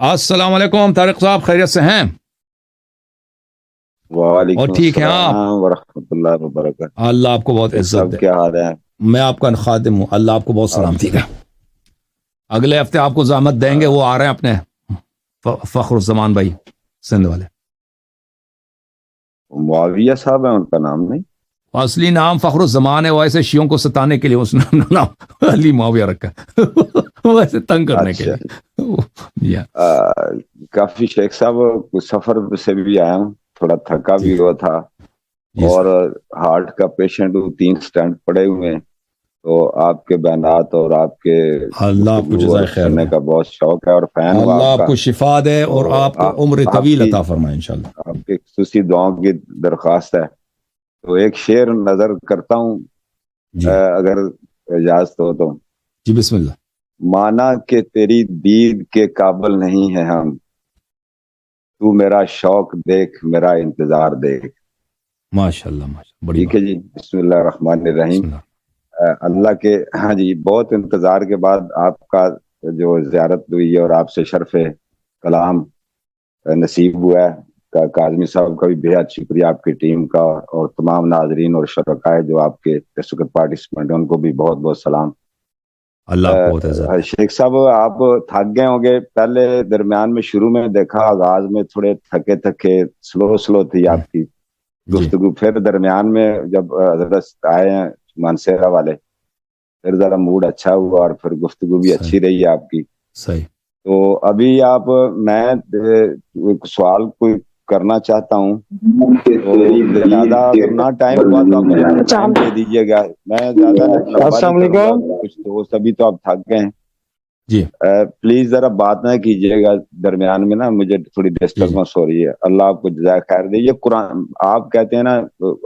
السلام علیکم طارق صاحب، خیریت سے ہیں؟ اور وعلیکم ٹھیک ہیں آپ؟ السلام ورحمۃ اللہ وبرکاتہ۔ اللہ آپ کو بہت شیخ عزت صاحب دے۔ کیا حال ہے؟ میں آپ کا خادم ہوں، اللہ آپ کو بہت آپ سلامتی سے کا۔ اگلے ہفتے آپ کو زحمت دیں گے، وہ آ رہے ہیں اپنے فخر الزمان بھائی سندھ والے۔ معاویہ صاحب ہیں ان کا نام؟ نہیں، اصلی نام فخر الزمان ہے، وہ ایسے شیعوں کو ستانے کے لیے اس نے اپنا نام علی معاویہ رکھا ہے۔ وہ ایسے تنگ کرنے کے اچھا۔ لیے۔ کافی شیخ صاحب سفر سے بھی آیا ہوں، تھوڑا تھکا جی بھی ہوا تھا، جی اور سر، ہارٹ کا پیشنٹ ہوں، 3 سٹنٹ پڑے ہوئے ہیں، تو آپ کے بیانات اور آپ کے اللہ آپ کو گفتگو اور جزائے خیر سننے دے، کا بہت شوق ہے، اور فین ہوں اللہ آپ آپ کا۔ کو شفا دے تو اور آپ کو عمر آپ طویل کی عطا فرمائے انشاءاللہ۔ آپ کی خصوصی دعاؤں کی درخواست ہے، تو ایک شعر نظر کرتا ہوں، جی اگر اجازت ہو تو۔ جی بسم اللہ۔ مانا کہ تیری دید کے قابل نہیں ہے ہم، تو میرا شوق دیکھ، میرا انتظار دیکھ۔ ماشاء اللہ ماشاء اللہ، بڑی ٹھیک ہے بات۔ جی، بسم اللہ الرحمن الرحیم۔ بسم اللہ۔ اللہ کے ہاں جی، بہت انتظار کے بعد آپ کا جو زیارت ہوئی ہے اور آپ سے شرف کلام نصیب ہوا ہے، کاظمی صاحب کا بھی بے حد شکریہ، آپ کی ٹیم کا، اور تمام ناظرین اور شرکائے جو آپ کے پارٹیسپینٹ ہیں، ان کو بھی بہت بہت سلام۔ اللہ آپ کو بہت عزت دے۔ شیخ صاحب آپ تھک گئے ہوں گے، پہلے درمیان میں شروع میں دیکھا آغاز میں تھوڑے تھکے تھکے سلو تھی آپ کی جی گفتگو، پھر درمیان میں جب حضرت آئے ہیں مانسیرا والے، پھر ذرا موڈ اچھا ہوا، اور پھر گفتگو بھی صحیح اچھی رہی ہے آپ کی۔ صحیح۔ تو ابھی میں ایک سوال کوئی کرنا چاہتا ہوں، تو زیادہ اگر نہ ٹائم ہوا تو آپ مجھے ٹائم دے دیجیے گا، میں زیادہ لمبا نہیں کروں گا، کچھ دوست ابھی تو آپ تھک گئے ہیں۔ جی پلیز ذرا بات نہ کیجیے گا درمیان میں، نا مجھے تھوڑی جی جی ڈسٹربنس ہو رہی ہے۔ اللہ آپ کو جزائے خیر دے۔ یہ قرآن آپ کہتے ہیں نا،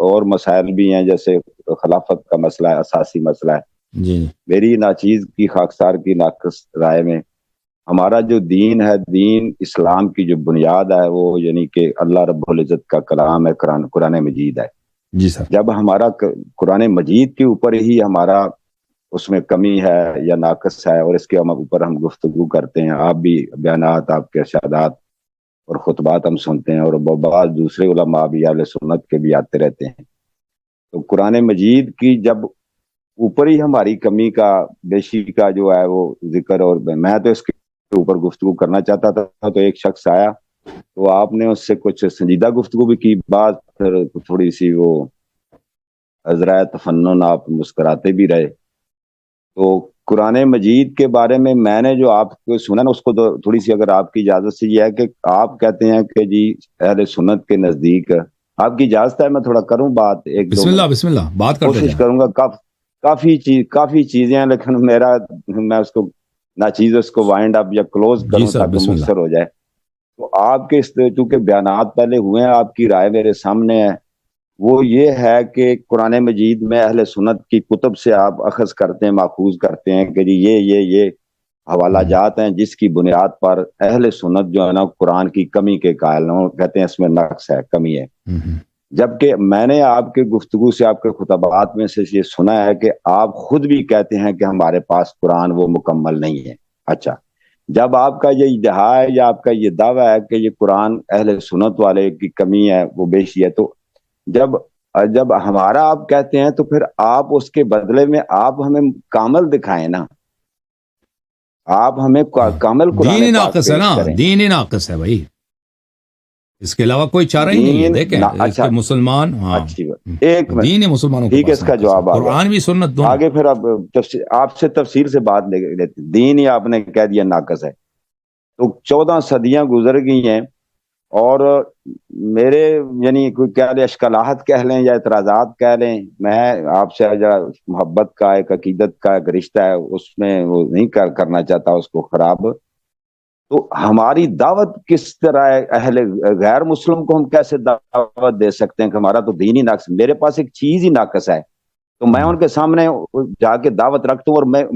اور مسائل بھی ہیں جیسے خلافت کا مسئلہ ہے، اساسی مسئلہ ہے۔ جی میری ناچیز کی خاکسار کی ناقص رائے میں، ہمارا جو دین ہے، دین اسلام کی جو بنیاد ہے، وہ یعنی کہ اللہ رب العزت کا کلام ہے، قرآن مجید ہے۔ جی سر۔ جب ہمارا قرآن مجید کے اوپر ہی ہمارا اس میں کمی ہے یا ناقص ہے، اور اس کے اوپر ہم گفتگو کرتے ہیں، آپ بھی بیانات، آپ کے ارشادات اور خطبات ہم سنتے ہیں، اور بعض دوسرے علماء بھی اہل سنت کے بھی آتے رہتے ہیں، تو قرآن مجید کی جب اوپر ہی ہماری کمی کا، بیشی کا جو ہے وہ ذکر، اور میں تو اس کے اوپر گفتگو کرنا چاہتا تھا، تو ایک شخص آیا، تو آپ نے اس سے کچھ سنجیدہ گفتگو بھی کی، بات پھر تھوڑی سی وہ عذرائے تفنن، آپ مسکراتے بھی رہے۔ تو قرآن مجید کے بارے میں نے جو آپ کو سنا نا، اس کو تھوڑی سی اگر آپ کی اجازت سے، یہ ہے کہ آپ کہتے ہیں کہ جی اہل سنت کے نزدیک، آپ کی اجازت ہے میں تھوڑا کروں بات ایک دو بسم اللہ منٹ؟ بسم اللہ، بات کرتے کوشش جائیں۔ کروں گا، کافی چیزیں ہیں، لیکن میں اس کو نہ چیز اس کو وائنڈ اپ یا کلوز جی کروں سر تاکہ بسم اللہ۔ مختصر ہو جائے۔ تو آپ کے چونکہ بیانات پہلے ہوئے ہیں، آپ کی رائے میرے سامنے ہے، وہ یہ ہے کہ قرآن مجید میں اہل سنت کی کتب سے آپ اخذ کرتے ہیں، ماخوذ کرتے ہیں کہ جی یہ حوالہ جات ہیں، جس کی بنیاد پر اہل سنت جو ہے نا قرآن کی کمی کے قائل ہیں، کہتے ہیں اس میں نقص ہے، کمی ہے۔ جبکہ میں نے آپ کے گفتگو سے، آپ کے خطبات میں سے یہ سنا ہے کہ آپ خود بھی کہتے ہیں کہ ہمارے پاس قرآن وہ مکمل نہیں ہے۔ اچھا، جب آپ کا یہ ادعا ہے یا آپ کا یہ دعویٰ ہے کہ یہ قرآن اہل سنت والے کی کمی ہے، وہ بیشی ہے، تو جب ہمارا آپ کہتے ہیں تو پھر آپ اس کے بدلے میں آپ ہمیں کامل دکھائیں نا، آپ ہمیں کامل دین ہی قرآن پاک ناقص ہے نا، پیش کریں۔ دین ہی ناقص ہے بھائی، اس کے علاوہ کوئی چارہ ہی نہیں ہے۔ دیکھیں اس اچھا، کے مسلمان، ہاں اچھی بات، ایک منٹ، دین ہی مسلمانوں کے ٹھیک ہے، پاس اس کا ناقص ہے، جواب آ گیا۔ قرآن بھی سنت دونوں۔ آگے پھر اب آپ سے تفسیر سے بات لیتے، دین ہی آپ نے کہہ دیا ناقص ہے، تو 14 صدیاں گزر گئی ہیں، اور میرے یعنی کوئی کہہ لیں اشکالات کہہ لیں یا اعتراضات کہہ لیں، میں آپ سے محبت کا، ایک عقیدت کا ایک رشتہ ہے، اس میں وہ نہیں کرنا چاہتا اس کو خراب۔ تو ہماری دعوت کس طرح ہے؟ اہل غیر مسلم کو ہم کیسے دعوت دے سکتے ہیں کہ ہمارا تو دین ہی ناقص، میرے پاس ایک چیز ہی ناقص ہے، تو میں ان کے سامنے جا کے دعوت رکھتا ہوں، اور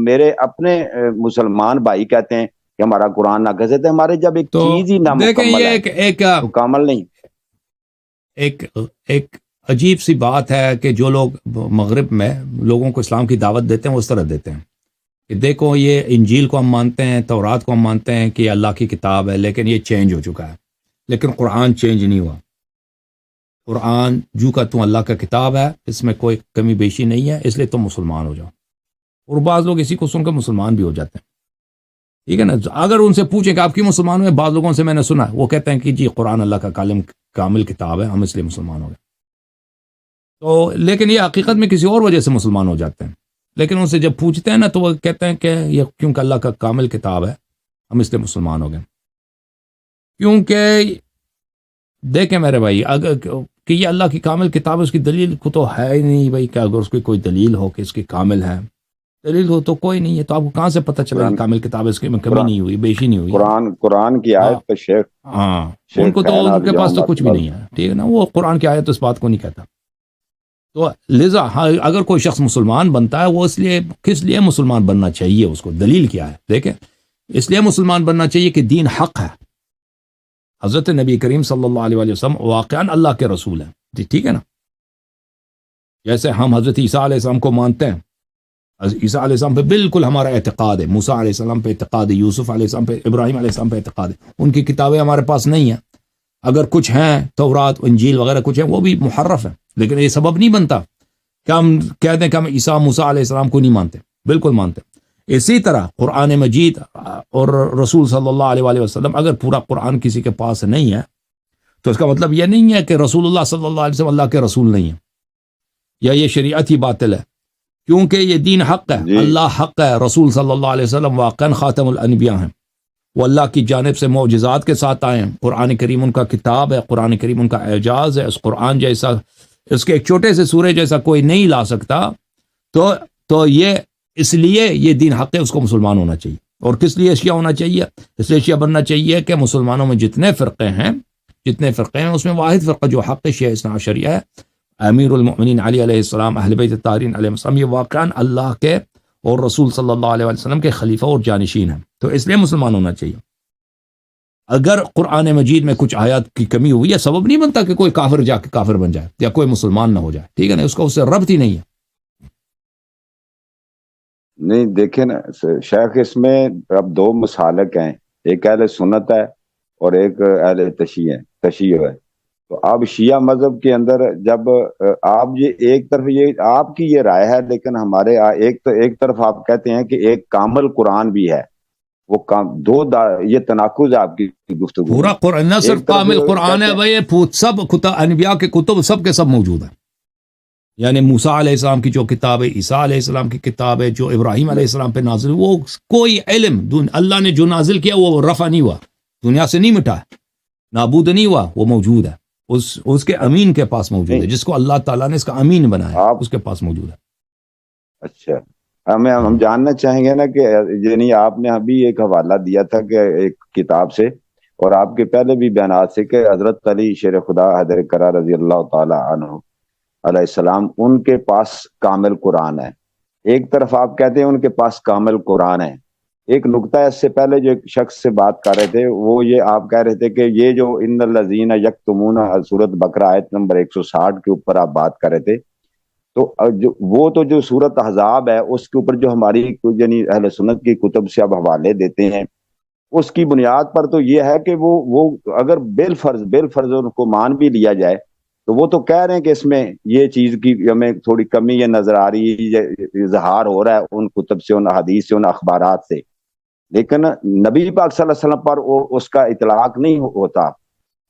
میرے اپنے مسلمان بھائی کہتے ہیں کہ ہمارا قرآن ناقص ہے، تو ہمارے جب ایک تو چیز ہی دیکھیں نامکمل یہ ہے ایک تو کامل نہیں۔ ایک عجیب سی بات ہے کہ جو لوگ مغرب میں لوگوں کو اسلام کی دعوت دیتے ہیں وہ اس طرح دیتے ہیں کہ دیکھو یہ انجیل کو ہم مانتے ہیں، تورات کو ہم مانتے ہیں کہ یہ اللہ کی کتاب ہے، لیکن یہ چینج ہو چکا ہے، لیکن قرآن چینج نہیں ہوا۔ قرآن جو کا تم اللہ کا کتاب ہے، اس میں کوئی کمی بیشی نہیں ہے، اس لیے تم مسلمان ہو جاؤ۔ اور بعض لوگ اسی کو سن کر مسلمان بھی ہو جاتے ہیں، ٹھیک ہے نا۔ اگر ان سے پوچھیں کہ آپ کیوں مسلمان ہوئے، بعض لوگوں سے میں نے سنا وہ کہتے ہیں کہ جی قرآن اللہ کا کامل کتاب ہے، ہم اس لیے مسلمان ہو گئے۔ تو لیکن یہ حقیقت میں کسی اور وجہ سے مسلمان ہو جاتے ہیں، لیکن ان سے جب پوچھتے ہیں نا تو وہ کہتے ہیں کہ یہ کیونکہ اللہ کا کامل کتاب ہے ہم اس لیے مسلمان ہو گئے۔ کیونکہ دیکھیں میرے بھائی، اگر کہ یہ اللہ کی کامل کتاب ہے، اس کی دلیل کو تو ہے ہی نہیں بھائی، کہ اگر اس کی کوئی دلیل ہو کہ اس کی کامل ہے، دلیل ہو تو کوئی نہیں ہے، تو آپ کو کہاں سے پتہ چلا کہ کامل کتاب ہے، اس میں کمی نہیں ہوئی، بیشی نہیں ہوئی؟ قرآن کی آیت پہ شیخ ہاں ان کو تو ان کے پاس تو کچھ بھی نہیں ہے، ٹھیک ہے نا، وہ قرآن کی آیت اس بات کو نہیں کہتا۔ تو لذا اگر کوئی شخص مسلمان بنتا ہے، وہ اس لیے کس لیے مسلمان بننا چاہیے، اس کو دلیل کیا ہے؟ دیکھیں، اس لیے مسلمان بننا چاہیے کہ دین حق ہے، حضرت نبی کریم صلی اللہ علیہ وسلم واقعاً اللہ کے رسول ہیں، جی ٹھیک ہے نا۔ جیسے ہم حضرت عیسیٰ علیہ السلام کو مانتے ہیں، عیسیٰ علیہ السلام پہ بالکل ہمارا اعتقاد ہے، موسیٰ علیہ السلام پہ اعتقاد ہے، یوسف علیہ السلام پہ، ابراہیم علیہ السلام پہ اعتقاد ہے۔ ان کی کتابیں ہمارے پاس نہیں ہیں، اگر کچھ ہیں تورات انجیل وغیرہ کچھ ہیں، وہ بھی محرف ہیں، لیکن یہ سبب نہیں بنتا کہ ہم کہہ دیں کہ ہم عیسیٰ موسیٰ علیہ السلام کو نہیں مانتے، بالکل مانتے۔ اسی طرح قرآن مجید اور رسول صلی اللہ علیہ وآلہ وسلم، اگر پورا قرآن کسی کے پاس نہیں ہے تو اس کا مطلب یہ نہیں ہے کہ رسول اللہ صلی اللہ علیہ وسلم اللہ کے رسول نہیں ہیں، یا یہ شریعت ہی باطل ہے، کیونکہ یہ دین حق ہے، اللہ حق ہے، رسول صلی اللہ علیہ وسلم واقعاً خاتم الانبیاء ہیں، وہ اللہ کی جانب سے معجزات کے ساتھ آئے ہیں، قرآن کریم ان کا کتاب ہے، قرآن کریم ان کا اعجاز ہے، اس قرآن جیسا، اس کے ایک چھوٹے سے سورے جیسا کوئی نہیں لا سکتا، تو یہ اس لیے یہ دین حق ہے، اس کو مسلمان ہونا چاہیے۔ اور کس لیے شیعہ ہونا چاہیے؟ اس لیے شیعہ بننا چاہیے کہ مسلمانوں میں جتنے فرقے ہیں اس میں واحد فرقہ جو حق شیعہ اثنا عشریہ ہے، امیر المؤمنین علی علیہ السلام، اہل بیت الطاہرین علیہ السلام، یہ واقعاً اللہ کے اور رسول صلی اللہ علیہ وسلم کے خلیفہ اور جانشین ہیں، تو اس لیے مسلمان ہونا چاہیے۔ اگر قرآن مجید میں کچھ آیات کی کمی ہوئی، یہ سبب نہیں بنتا کہ کوئی کافر جا کے کافر بن جائے یا کوئی مسلمان نہ ہو جائے، ٹھیک ہے نا، اس کا اس سے ربط ہی نہیں ہے۔ نہیں دیکھیں نا شیخ، اس میں اب دو مسالک ہیں، ایک اہل سنت ہے اور ایک اہل تشیع ہے۔ تو اب شیعہ مذہب کے اندر جب آپ یہ ایک طرف یہ آپ کی یہ رائے ہے، لیکن ہمارے ایک طرف آپ کہتے ہیں کہ ایک کامل قرآن بھی ہے، وہ یہ تناقض ہے آپ کی گفتگو۔ پورا قرآن نہ صرف کامل قرآن ہے بھائی، سب انبیاء کے کتب سب کے سب موجود ہیں، یعنی موسیٰ علیہ السلام کی جو کتاب ہے، عیسیٰ علیہ السلام کی کتاب ہے، جو ابراہیم علیہ السلام پہ نازل، وہ کوئی علم اللہ نے جو نازل کیا وہ رفع نہیں ہوا، دنیا سے نہیں مٹا، نابود نہیں ہوا، وہ موجود ہے، اس کے امین کے پاس موجود ہے، جس کو اللہ تعالیٰ نے اس کا امین بنایا، اس کے پاس موجود ہے۔ اچھا، ہم جاننا چاہیں گے نا کہ یعنی آپ نے ابھی ایک حوالہ دیا تھا کہ ایک کتاب سے، اور آپ کے پہلے بھی بیانات سے، کہ حضرت علی شیر خدا حیدر کرار رضی اللہ تعالی عنہ علیہ السلام، ان کے پاس کامل قرآن ہے۔ ایک طرف آپ کہتے ہیں ان کے پاس کامل قرآن ہے، ایک نقطہ اس سے پہلے جو ایک شخص سے بات کر رہے تھے، وہ یہ آپ کہہ رہے تھے کہ یہ جو ان الذین یکتمون، سورۃ بقرہ آیت نمبر 160 کے اوپر آپ بات کر رہے تھے، تو جو سورۃ احزاب ہے اس کے اوپر جو ہماری یعنی اہل سنت کی کتب سے اب حوالے دیتے ہیں، اس کی بنیاد پر تو یہ ہے کہ وہ اگر بالفرض ان کو مان بھی لیا جائے، تو وہ تو کہہ رہے ہیں کہ اس میں یہ چیز کی ہمیں تھوڑی کمی یہ نظر آ رہی ہے، یہ اظہار ہو رہا ہے ان کتب سے، ان حدیث سے، ان اخبارات سے، لیکن نبی پاک صلی اللہ علیہ وسلم پر اس کا اطلاق نہیں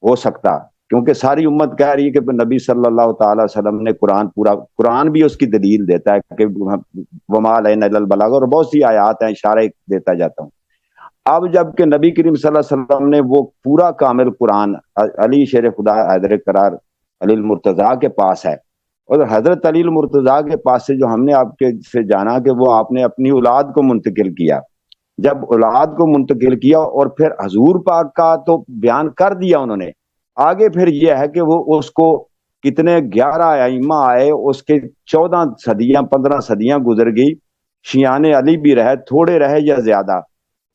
ہو سکتا، کیونکہ ساری امت کہہ رہی ہے کہ نبی صلی اللہ تعالی وسلم نے قرآن بھی اس کی دلیل دیتا ہے کہ وما علینا الا البلاغ، اور بہت سی آیات ہیں، اشارے دیتا جاتا ہوں۔ اب جب کہ نبی کریم صلی اللہ علیہ وسلم نے وہ پورا کامل قرآن علی شیر خدا حیدر کرار علی المرتضیٰ کے پاس ہے، اور حضرت علی المرتضیٰ کے پاس سے جو ہم نے آپ کے سے جانا کہ وہ آپ نے اپنی اولاد کو منتقل کیا، جب اولاد کو منتقل کیا اور پھر حضور پاک کا تو بیان کر دیا انہوں نے، آگے پھر یہ ہے کہ وہ اس کو کتنے 11 ائمہ آئے، اس کے 14 صدیاں 15 صدیاں گزر گئی، شیعان علی بھی رہے، تھوڑے رہے یا زیادہ،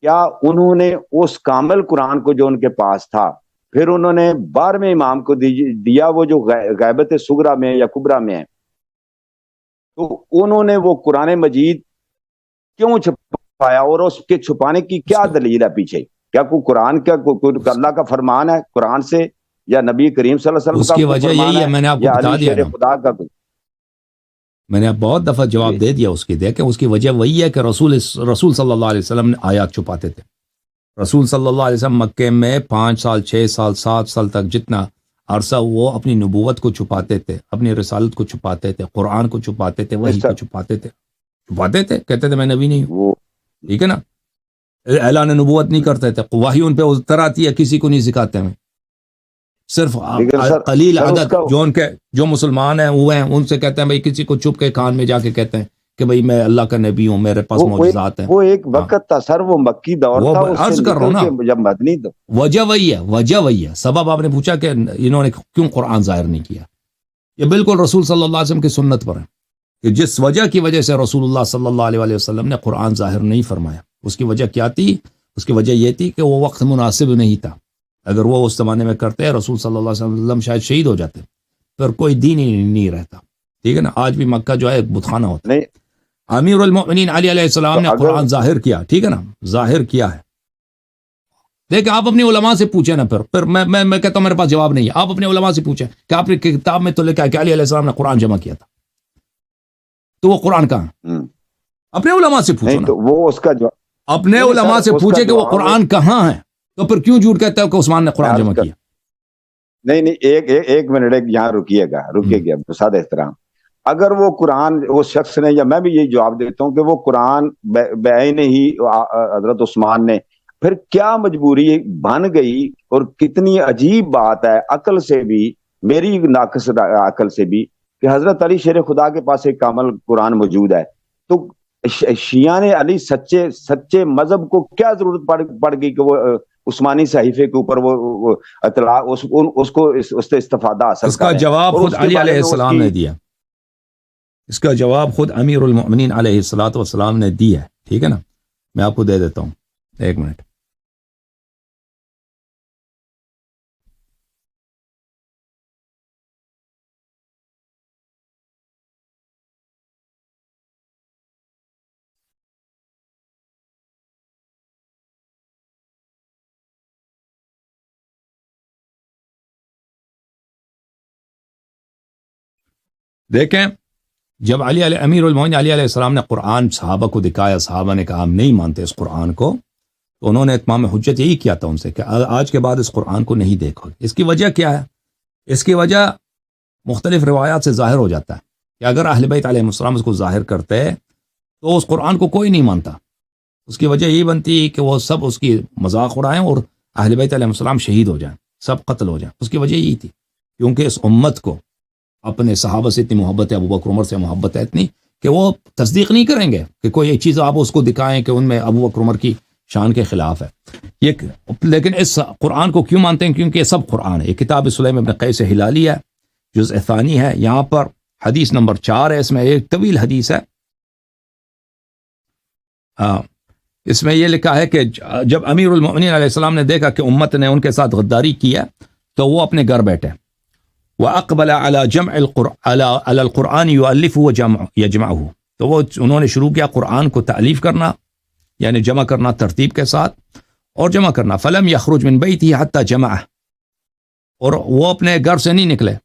کیا انہوں نے اس کامل قرآن کو جو ان کے پاس تھا پھر انہوں نے 12ویں امام کو دیا، وہ جو غیبت صغریٰ میں یا کبریٰ میں ہے، تو انہوں نے وہ قرآن مجید کیوں چھپایا اور اس کے چھپانے کی کیا دلیل ہے پیچھے؟ کیا کوئی قرآن کا کوئی اللہ کا فرمان ہے قرآن سے، یا نبی کریم صلی اللہ علیہ وسلم اس کا کی کوئی وجہ فرمان یہی ہے، میں نے آپ کو یا بتا علی دیا شیر نا، خدا کا کوئی؟ میں نے بہت دفعہ جواب دے دیا اس کی، دیکھیں اس کی وجہ وہی ہے کہ رسول صلی اللہ علیہ وسلم نے آیات چھپاتے تھے۔ رسول صلی اللہ علیہ وسلم مکے میں 5 سال 6 سال 7 سال تک جتنا عرصہ وہ اپنی نبوت کو چھپاتے تھے، اپنی رسالت کو چھپاتے تھے، قرآن کو چھپاتے تھے، وحی کو چھپاتے تھے، کہتے تھے میں نبی نہیں ہوں، وہ ٹھیک ہے نا، اعلان نبوت نہیں کرتے تھے، وحی ان پہ اتر آتی ہے، کسی کو نہیں سکھاتے ہیں، صرف قلیل عدد جو مسلمان ہیں وہ ہیں، ان سے کہتے ہیں بھائی، کسی کو چھپ کے کان میں جا کے کہتے ہیں کہ بھئی میں اللہ کا نبی ہوں، میرے پاس معجزات ہیں۔ وہ ایک وقت تھا سر، وہ مکی دور تھا، اس سے نکل کے جب مدنی تو وجہ وہی ہے، سبب آپ نے پوچھا کہ انہوں نے کیوں قرآن ظاہر نہیں کیا، یہ بالکل رسول صلی اللہ علیہ وسلم کی سنت پر ہے کہ جس وجہ کی وجہ سے رسول اللہ صلی اللہ علیہ وسلم نے قرآن ظاہر نہیں فرمایا، اس کی وجہ کیا تھی؟ اس کی وجہ یہ تھی کہ وہ وقت مناسب نہیں تھا۔ اگر وہ اس زمانے میں کرتے رسول صلی اللہ علیہ وسلم شاید شہید ہو جاتے، پھر کوئی دین ہی نہیں رہتا، ٹھیک ہے نا۔ آج بھی مکہ جو ہے ایک بت خانہ ہوتا ہے۔ امیر المؤمنین علی علیہ السلام نے قرآن ظاہر کیا، ٹھیک ہے نا، ظاہر کیا ہے۔ دیکھیں آپ اپنی علماء سے پوچھیں نا، پھر میں کہتا ہوں میرے پاس جواب نہیں ہے، آپ اپنے علماء سے پوچھیں کہ آپ نے کتاب میں تو لکھا ہے کہ علی علیہ السلام نے قرآن جمع کیا تھا، تو وہ قرآن کہاں؟ اپنے علماء سے پوچھو نا، وہ اس کا جو اپنے علماء سے پوچھے کہ وہ قرآن کہاں ہے، تو پھر کیوں جھوٹ کہتے ہو کہ عثمان نے قرآن جمع کیا؟ نہیں ایک منٹ یہاں رکیے گا بساد احترام۔ اگر وہ قرآن اس شخص نے، یا میں بھی یہی جواب دیتا ہوں کہ وہ قرآن بعین ہی حضرت عثمان نے، پھر کیا مجبوری بن گئی؟ اور کتنی عجیب بات ہے عقل سے بھی، میری ناقص عقل سے بھی، کہ حضرت علی شیر خدا کے پاس ایک کامل قرآن موجود ہے، تو شیعہ نے علی سچے مذہب کو کیا ضرورت پڑ گئی کہ وہ عثمانی صحیفے کے اوپر وہ اطلاع اس کو اس سے استفادہ حاصل کریں؟ اس کا جواب خود علی علیہ السلام نے دیا، اس کا جواب خود امیر المؤمنین علیہ السلام نے دیا ہے، ٹھیک ہے نا، میں آپ کو دے دیتا ہوں، ایک منٹ۔ دیکھیں، جب امیر المومنین علی علیہ السلام نے قرآن صحابہ کو دکھایا، صحابہ نے کہا ہم نہیں مانتے اس قرآن کو، تو انہوں نے اتمام حجت یہی کیا تھا ان سے کہ آج کے بعد اس قرآن کو نہیں دیکھو۔ اس کی وجہ کیا ہے؟ اس کی وجہ مختلف روایات سے ظاہر ہو جاتا ہے کہ اگر اہل بیت علیہ السلام اس کو ظاہر کرتے تو اس قرآن کو کوئی نہیں مانتا۔ اس کی وجہ یہی بنتی کہ وہ سب اس کی مذاق اڑائیں اور اہل بیت علیہ السلام شہید ہو جائیں، سب قتل ہو جائیں۔ اس کی وجہ یہی تھی، کیونکہ اس امت کو اپنے صحابہ سے اتنی محبت ہے، ابو بکر عمر سے محبت ہے اتنی کہ وہ تصدیق نہیں کریں گے کہ کوئی ایک چیز آپ اس کو دکھائیں کہ ان میں ابو بکر عمر کی شان کے خلاف ہے۔ لیکن اس قرآن کو کیوں مانتے ہیں؟ کیونکہ یہ سب قرآن ہے۔ یہ کتاب سلیم ابن قیس ہلالی ہے، جزء ثانی ہے، یہاں پر حدیث نمبر 4 ہے، اس میں ایک طویل حدیث ہے۔ اس میں یہ لکھا ہے کہ جب امیر المؤمنین علیہ السلام نے دیکھا کہ امت نے ان کے ساتھ غداری کی ہے، تو وہ اپنے گھر بیٹھے، وَأَقْبَلَ عَلَى جَمْعِ عَلَى الْقُرْآنِ يُؤَلِّفُهُ وَيَجْمَعُهُ، تو وہ انہوں نے شروع کیا قرآن کو تألیف کرنا، یعنی جمع کرنا ترتیب کے ساتھ اور جمع کرنا۔ فَلَمْ يَخْرُجْ مِنْ بَيْتِهِ حَتَّى جَمَعَهُ، اور وہ اپنے گھر سے نہیں نکلے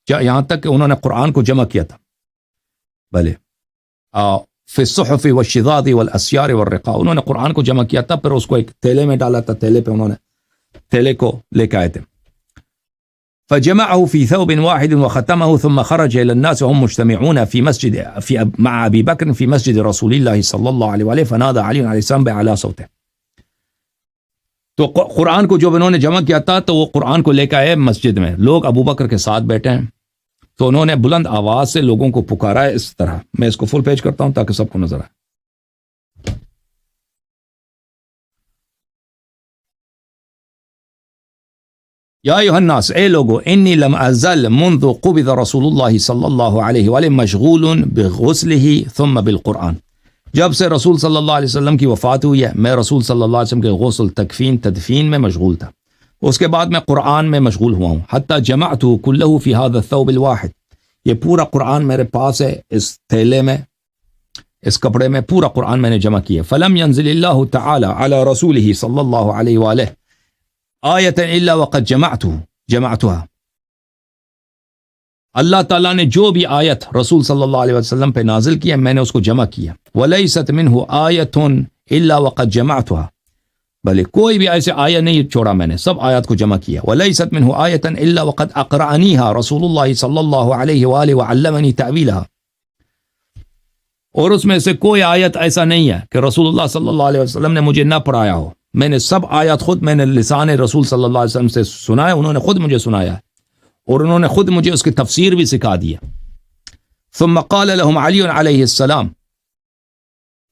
یہاں تک کہ انہوں نے قرآن کو جمع کیا تھا۔ بھلے فی الصحف والشذاذ والاسیار والرقاء، انہوں نے قرآن کو جمع کیا تھا، پھر اس کو ایک تھیلے میں ڈالا تھا، تھیلے پہ انہوں نے تھیلے کو لے کے آئے تھے۔ فجمعه في ثوب واحد وختمه ثم خرج إلى الناس وهم مجتمعون مع أبي بكر في مسجد رسول الله صلى الله عليه وآله فنادى علي عليه السلام بأعلى صوته۔ تو قرآن کو جب انہوں نے جمع کیا تھا تو وہ قرآن کو لے کے آئے مسجد میں، لوگ ابو بکر کے ساتھ بیٹھے ہیں، تو انہوں نے بلند آواز سے لوگوں کو پکارا ہے اس طرح۔ میں اس کو فل پیج کرتا ہوں تاکہ سب کو نظر آئے۔ یا ایھا الناس، اے لوگو، انی لم ازل منذ قبض رسول اللہ صلی اللہ علیہ وآلہ مشغول بغسلہ ثم بالقرآن، جب سے رسول صلی اللہ علیہ وسلم کی وفات ہوئی ہے میں رسول صلی اللہ علیہ وسلم کے غسل، تکفین، تدفین میں مشغول تھا، اس کے بعد میں قرآن میں مشغول ہوا ہوں۔ حتی جمعتہ کلہ فی ھذا الثوب الواحد، یہ پورا قرآن میرے پاس ہے اس تھیلے میں، اس کپڑے میں پورا قرآن میں نے جمع کیا. فلم ينزل اللہ تعالی علی رسولہ صلی اللہ علیہ وآلہ آیۃ الا وقد جمعتها. اللہ تعالیٰ نے جو بھی آیت رسول صلی اللہ علیہ وسلم پہ نازل کیا میں نے اس کو جمع کیا. ولیست منہ آیۃ الا وقد جمعتها. بھلے کوئی بھی ایسے آیت نہیں چھوڑا میں نے، سب آیات کو جمع کیا. ولیست منہ آیۃ الا وقد اقرعنیها رسول اللہ صلی اللہ علیہ وآلہ وعلمنی تأویلها. اور اس میں سے کوئی آیت ایسا نہیں ہے کہ رسول اللہ صلی اللہ علیہ وسلم نے مجھے نہ پڑھایا ہو. میں نے سب آیات خود میں نے لسان رسول صلی اللہ علیہ وسلم سے سنا ہے، انہوں نے خود مجھے سنایا اور انہوں نے خود مجھے اس کی تفسیر بھی سکھا دیا. ثم قال لهم علی علیہ السلام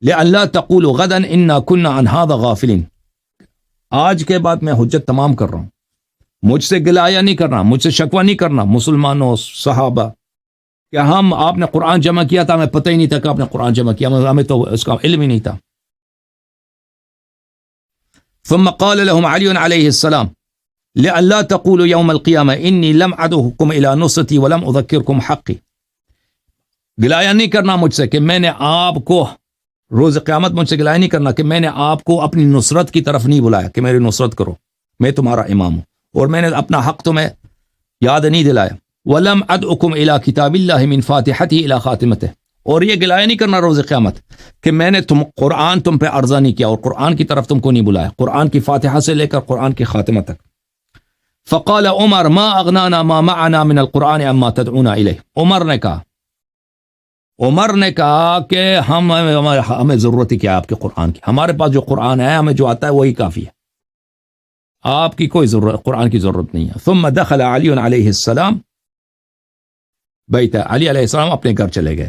لئلا تقولوا غدا انا كنا عن هذا غافلین. آج کے بعد میں حجت تمام کر رہا ہوں، مجھ سے گلایہ نہیں کرنا، مجھ سے شکوہ نہیں کرنا مسلمانوں صحابہ کہ آپ نے قرآن جمع کیا تھا، ہمیں پتہ ہی نہیں تھا کہ آپ نے قرآن جمع کیا، ہمیں تو اس کا علم ہی نہیں تھا. ثم قال لهم علی علیہ السلام لئلا تقولوا يوم القیامہ انی لم ادعوکم الى نصرتی ولم اذکرکم حقی. گلایہ نہیں کرنا مجھ سے کہ میں نے آپ کو روز قیامت مجھ سے گلایہ نہیں کرنا کہ میں نے آپ کو اپنی نصرت کی طرف نہیں بلایا کہ میری نصرت کرو، میں تمہارا امام ہوں اور میں نے اپنا حق تمہیں یاد نہیں دلایا. وَلَمْ أَدْعُكُمْ إِلَىٰ كِتَابِ اللَّهِ مِنْ فَاتِحَتِهِ إِلَىٰ خَاتِمَتِهِ. اور یہ گلایہ نہیں کرنا روز قیامت کہ میں نے قرآن تم پہ عرضہ نہیں کیا اور قرآن کی طرف تم کو نہیں بلایا، قرآن کی فاتحہ سے لے کر قرآن کی خاتمہ تک. فقال عمر ما اغنانا ما معنا من القرآن اما تدعونا الیہ. عمر نے کہا کہ ہمیں ضرورت ہی کیا آپ کے قرآن کی، ہمارے پاس جو قرآن ہے ہمیں جو آتا ہے وہی کافی ہے، آپ کی کوئی ضرورت قرآن کی ضرورت نہیں ہے. ثم دخل علی علیہ السلام بیت. علی علیہ السلام اپنے گھر چلے گئے.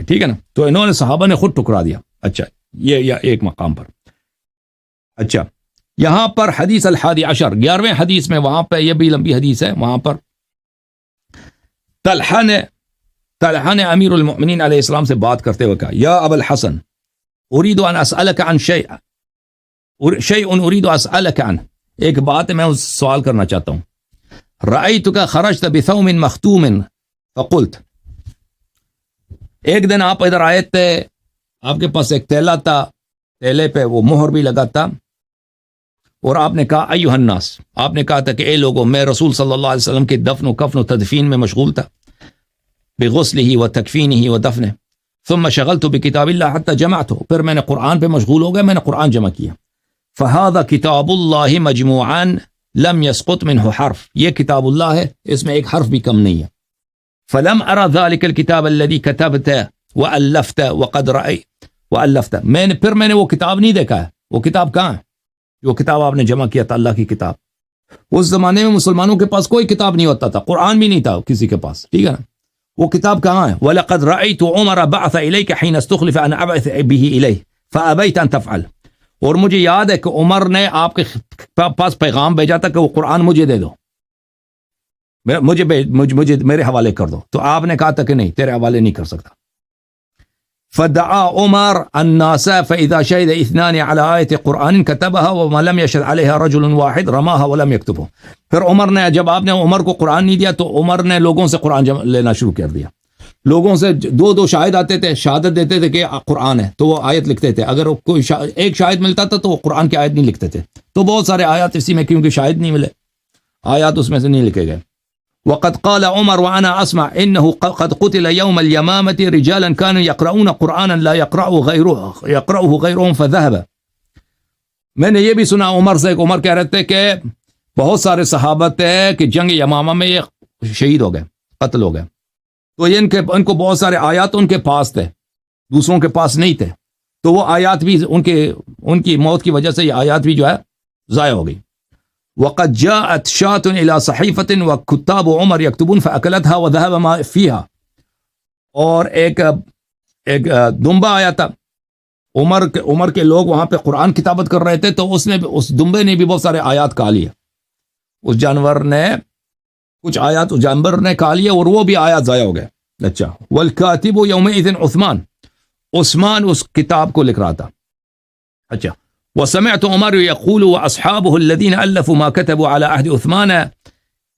ٹھیک ہے نا. تو انہوں نے صحابہ نے خود ٹکرا دیا. اچھا یہ ایک مقام پر. اچھا یہاں پر حدیث الحادی عشر 11ویں حدیث میں، وہاں پہ یہ بھی لمبی حدیث ہے، وہاں پر طلحہ نے امیر المؤمنین علیہ السلام سے بات کرتے ہوئے کہا یا ابا الحسن اريد ان اسالك عن شيء اريد اسالك عنه. ایک بات میں سوال کرنا چاہتا ہوں. رأيتك خرجت بثوم مختوم فقلت. ایک دن آپ ادھر آئے تھے، آپ کے پاس ایک تیلا تھا، تیلے پہ وہ مہر بھی لگا تھا، اور آپ نے کہا ایھا الناس، آپ نے کہا تھا کہ اے لوگوں میں رسول صلی اللہ علیہ وسلم کے دفن و کفن و تدفین میں مشغول تھا، بغسلہ و تکفینہ و دفنہ. ثم شغلت بکتاب اللہ حتی جمعتہ. پھر میں نے قرآن پہ مشغول ہو گیا، میں نے قرآن جمع کیا. فہذا کتاب اللہ مجموعا لم يسقط منہ حرف. یہ کتاب اللہ ہے، اس میں ایک حرف بھی کم نہیں ہے. فلم ارى ذلك الكتاب الذي كتبت والفت وقد رأيت والفت. میں نے وہ کتاب نہیں دیکھا ہے. وہ کتاب کہاں ہے جو کتاب آپ نے جمع کیا تھا، اللہ کی کتاب؟ اس زمانے میں مسلمانوں کے پاس کوئی کتاب نہیں ہوتا تھا، قرآن بھی نہیں تھا کسی کے پاس. ٹھیک ہے نا. وہ کتاب کہاں ہے؟ وَلَقَدْ رَأَيْتُ عُمَرَ بَعْثَ إِلَيْكَ حِينَ اسْتُخْلِفَ أَنْ أَبْعَثَ بِهِ إِلَيْهِ فَأَبَيْتَ أَنْ تَفْعَلَ. اور مجھے یاد ہے کہ عمر نے آپ کے پاس پیغام بھیجا تھا کہ وہ قرآن مجھے دے دو، مجھے میرے حوالے کر دو، تو آپ نے کہا تھا کہ نہیں، تیرے حوالے نہیں کر سکتا. فدعا عمر الناس فإذا شهد اثنان على آية قرآن كتبها وما لم يشهد عليها رجل واحد رماها ولم يكتبه. پھر عمر نے، جب آپ نے عمر کو قرآن نہیں دیا تو عمر نے لوگوں سے قرآن لینا شروع کر دیا. لوگوں سے دو شاہد آتے تھے، شہادت دیتے تھے کہ قرآن ہے، تو وہ آیت لکھتے تھے. اگر کوئی ایک شاہد ملتا تھا تو وہ قرآن کی آیت نہیں لکھتے تھے. تو بہت سارے آیات اسی میں، کیونکہ شاہد نہیں ملے، آیات اس میں سے نہیں لکھے گئے. وقد قال عمر وانا اسمع انه قد قتل يوم اليمامة رجالا كانوا يقرؤون قرانا لا يقرأه غيرهم فذهب. میں نے یہ بھی سنا عمر سے، عمر کہہ رہے تھے کہ بہت سارے صحابہ تھے کہ جنگ یمامہ میں یہ شہید ہو گئے، قتل ہو گئے، تو یہ ان کو بہت سارے آیات ان کے پاس تھے، دوسروں کے پاس نہیں تھے، تو وہ آیات بھی ان کی موت کی وجہ سے یہ آیات بھی جو ہے ضائع ہو گئی. وقد جاءت شاة الى صحيفة وكتاب عمر يكتبون فاكلتها وذهب ما فيها. اور ایک دمبا آیا تھا، عمر کے لوگ وہاں پہ قرآن کتابت کر رہے تھے، تو اس دمبے نے بھی بہت سارے آیات کھا لیے، اس جانور نے کچھ آیات اس جانور نے کھا لیے اور وہ بھی آیات ضائع ہو گئے. اچھا والکاتب یومئذ عثمان اس کتاب کو لکھ رہا تھا. اچھا وسمعت عمر يقول واصحابه الذين الفوا ما كتبوا على عهد عثمان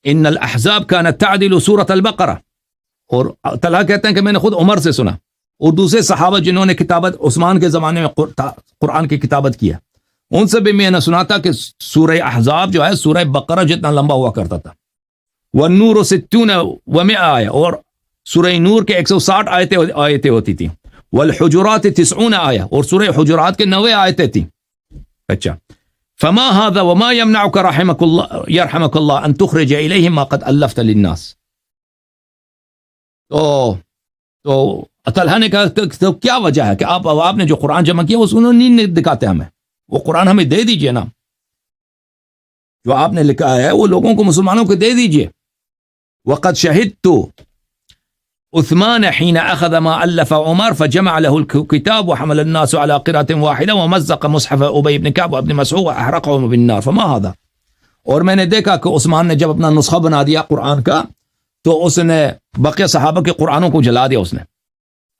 ان الاحزاب كانت تعدل سورة البقرة. اور طلحہ کہتے ہیں کہ میں نے خود عمر سے سنا اور دوسرے صحابہ جنہوں نے کتابت عثمان کے زمانے میں قرآن کی کتابت کیا، ان سے بھی میں نے سنا تھا کہ سورہ احزاب جو ہے سورہ بقرہ جتنا لمبا ہوا کرتا تھا، والنور 60 و100 آیہ، اور سورہ نور کے 160 آیتیں ہوتی تھیں، والحجرات 90 آیہ، اور سورہ حجرات کے 90 آیتیں تھیں. اچھا، فما هذا وما يمنعك يرحمك الله ان تخرج اليهم ما قد الفت للناس. تو طلحہ نے کہا تو کیا وجہ ہے کہ آپ نے جو قرآن جمع کیا اس انہوں نے نہیں دکھاتے ہمیں، وہ قرآن ہمیں دے دیجئے نا، جو آپ نے لکھا ہے وہ لوگوں کو مسلمانوں کو دے دیجئے. وقد شهدت عثمان حين اخذ ما الف عمر فجمع له الكتاب وحمل الناس على قراءة واحدة ومزق مصحف ابي بن كعب وابن مسعود واحرقهم بالنار فما هذا. اور میں نے دیکھا کہ عثمان نے جب اپنا نسخہ بنا دیا قرآن کا تو اس نے بقیہ صحابہ کے قرآنوں کو جلا دیا، اس نے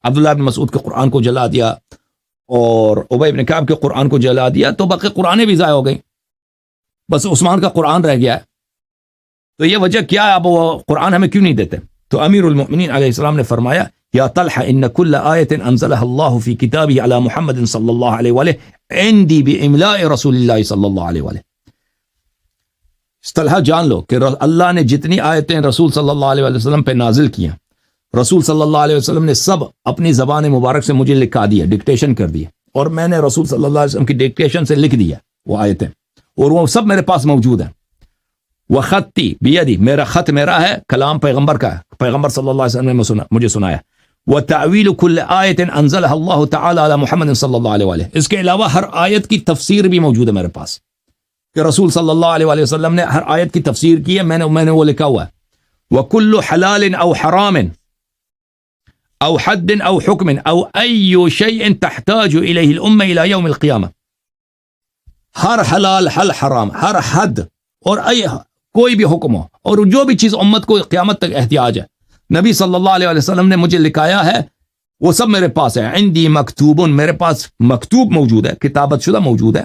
عبداللہ بن مسعود کے قرآن کو جلا دیا اور ابی بن کعب کے قرآن کو جلا دیا، تو باقی قرآنیں بھی ضائع ہو گئیں، بس عثمان کا قرآن رہ گیا ہے. تو یہ وجہ کیا ہے، اب وہ قرآن ہمیں کیوں نہیں دیتے؟ تو امیر المؤمنین علیہ السلام نے فرمایا یا طلحہ ان کل آیت انزلها اللہ فی کتابہ علی محمد صلی اللہ علیہ وآلہ عندی باملاء رسول اللہ صلی اللہ علیہ وآلہ. طلحہ جان لو کہ اللہ نے جتنی آیتیں رسول صلی اللہ علیہ وسلم پہ نازل کی ہیں، رسول صلی اللہ علیہ وسلم نے سب اپنی زبان مبارک سے مجھے لکھا دیا، ڈکٹیشن کر دیا، اور میں نے رسول صلی اللہ علیہ وسلم کی ڈکٹیشن سے لکھ دیا وہ آیتیں، اور وہ سب میرے پاس موجود ہیں. وخطی بیدی، میرا خط میرا ہے، کلام پیغمبر کا ہے، پیغمبر صلی اللہ علیہ وسلم نے مجھے سنایا. وتأویل کل آیت انزلها اللہ تعالی علی محمد صلی اللہ علیہ وآلہ، اس کے علاوہ ہر آیت کی تفسیر بھی موجود ہے میرے پاس کہ رسول صلی اللہ علیہ وآلہ وسلم نے ہر آیت کی تفسیر کی ہے، میں نے وہ لکھا ہوا ہے. وکل حلال او حرام او حد او حکم او ای شیء تحتاج الیہ الامہ الی یوم القیامہ، ہر حلال، ہر حرام، ہر حد اور کوئی بھی حکم ہو اور جو بھی چیز امت کو قیامت تک احتیاج ہے، نبی صلی اللہ علیہ وسلم نے مجھے لکھایا ہے، وہ سب میرے پاس ہے. عندی مکتوب، میرے پاس مکتوب موجود ہے، کتابت شدہ موجود ہے،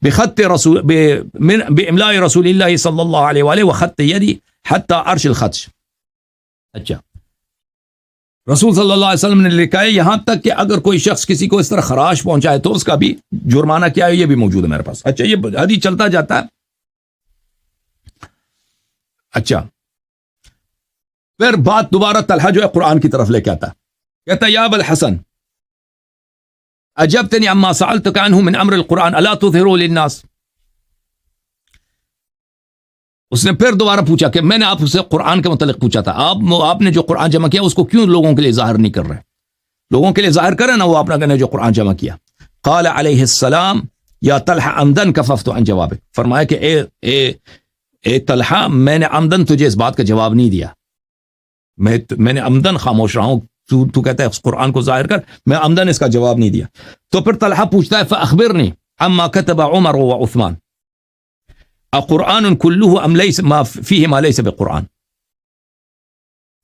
بخط رسول باملاء رسول اللہ صلی اللہ علیہ وآلہ وخط یدی حتی عرش الخط. اچھا، رسول صلی اللہ علیہ وسلم نے لکھا ہے یہاں تک کہ اگر کوئی شخص کسی کو اس طرح خراش پہنچائے تو اس کا بھی جرمانہ کیا ہے، یہ بھی موجود ہے میرے پاس. اچھا، یہ حدیث چلتا جاتا ہے. اچھا، پھر بات دوبارہ طلحہ جو ہے قرآن کی طرف لے کے آتا ہے، کہتا یا ابا الحسن اجبتنی عما سألتک عنہ من امر القرآن الا تظہروا للناس. اس نے پھر دوبارہ پوچھا کہ میں نے آپ سے قرآن کے متعلق پوچھا تھا، آپ نے جو قرآن جمع کیا اس کو کیوں لوگوں کے لیے ظاہر نہیں کر رہے؟ لوگوں کے لیے ظاہر کرے نا وہ اپنا نے جو قرآن جمع کیا. قال علیہ السلام یا طلحہ عمدن کففت عن جوابک، فرمایا کہ اے طلحہ میں نے عمدن تجھے اس بات کا جواب نہیں دیا، میں نے عمدن خاموش رہا ہوں، تو کہتا ہے اس قرآن کو ظاہر کر، میں عمدن اس کا جواب نہیں دیا. تو پھر طلحہ پوچھتا ہے فاخبرنی عما كتب عمر وعثمان اقرآن کلہ ام لیس ما فیہ ما لیس بقرآن.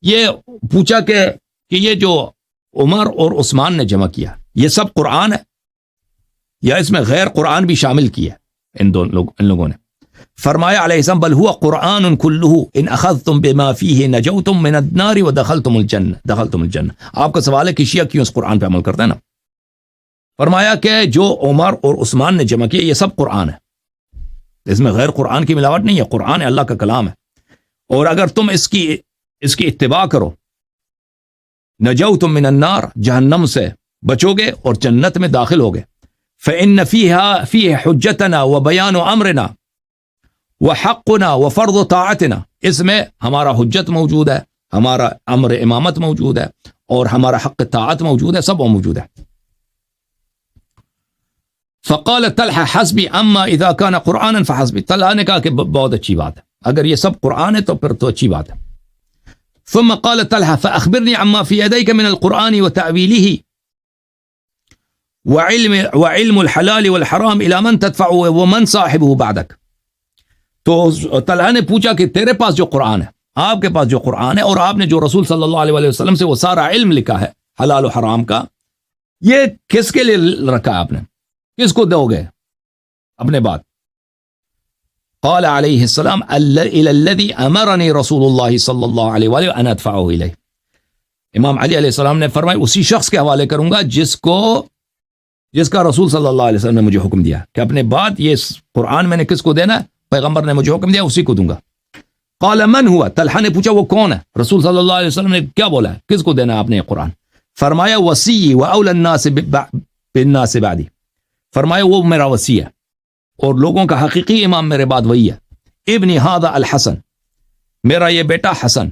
یہ پوچھا کہ یہ جو عمر اور عثمان نے جمع کیا یہ سب قرآن ہے یا اس میں غیر قرآن بھی شامل کیا ان لوگوں نے؟ فرمایا علیہ السلام بل ہوا قرآن کلہ ان اخذتم بما فیہ نجوتم من النار ودخلتم الجنہ. آپ کا سوال ہے کہ شیعہ کیوں اس قرآن پہ عمل کرتا ہے نا؟ فرمایا کہ جو عمر اور عثمان نے جمع کیا یہ سب قرآن ہے، اس میں غیر قرآن کی ملاوٹ نہیں ہے، قرآن ہے، اللہ کا کلام ہے، اور اگر تم اس کی اتباع کرو نجوتم من النار، جہنم سے بچو گے اور جنت میں داخل ہوگے. فإن فیہ حجتنا وبیان امرنا وحقنا وفرض طاعتنا، اس میں ہمارا حجت موجود ہے، ہمارا امر امامت موجود ہے اور ہمارا حق طاعت موجود ہے، سب وہ موجود ہے. فقال طلحہ حسبی اما اذا كان قرآنا فحسبی. طلحہ نے کہا کہ بہت اچھی بات ہے، اگر یہ سب قرآن ہے تو پھر تو اچھی بات ہے. ثم قال طلحہ فاخبرنی عما فی یدیک من القرآن وتأویلہ وعلم الحلال والحرام الى من تدفع ومن صاحبہ بعدک. تو طلحہ نے پوچھا کہ تیرے پاس جو قرآن ہے، آپ کے پاس جو قرآن ہے اور آپ نے جو رسول صلی اللہ علیہ وسلم سے وہ سارا علم لکھا ہے حلال و حرام کا، یہ کس کے لیے رکھا ہے آپ نے؟ کس کو دو گے اپنے بات؟ قال علیہ السلام الذي امرني رسول اللہ صلی اللہ علیہ وآلہ ان ادفعه الیہ. امام علی علیہ السلام نے فرمایا اسی شخص کے حوالے کروں گا جس کا رسول صلی اللہ علیہ وسلم نے مجھے حکم دیا کہ اپنے بعد یہ قرآن میں نے کس کو دینا ہے، پیغمبر نے مجھے حکم دیا اسی کو دوں گا۔ قال من ہوا، طلحہ نے پوچھا وہ کون ہے؟ رسول صلی اللہ علیہ وسلم نے کیا بولا ہے، کس کو دینا ہے آپ نے یہ قرآن؟ فرمایا وصی و اولی الناس بالناس بعدی، فرمایا وہ میرا وصی ہے اور لوگوں کا حقیقی امام میرے بعد وہی ہے۔ ابنی ھذا الحسن، میرا یہ بیٹا حسن،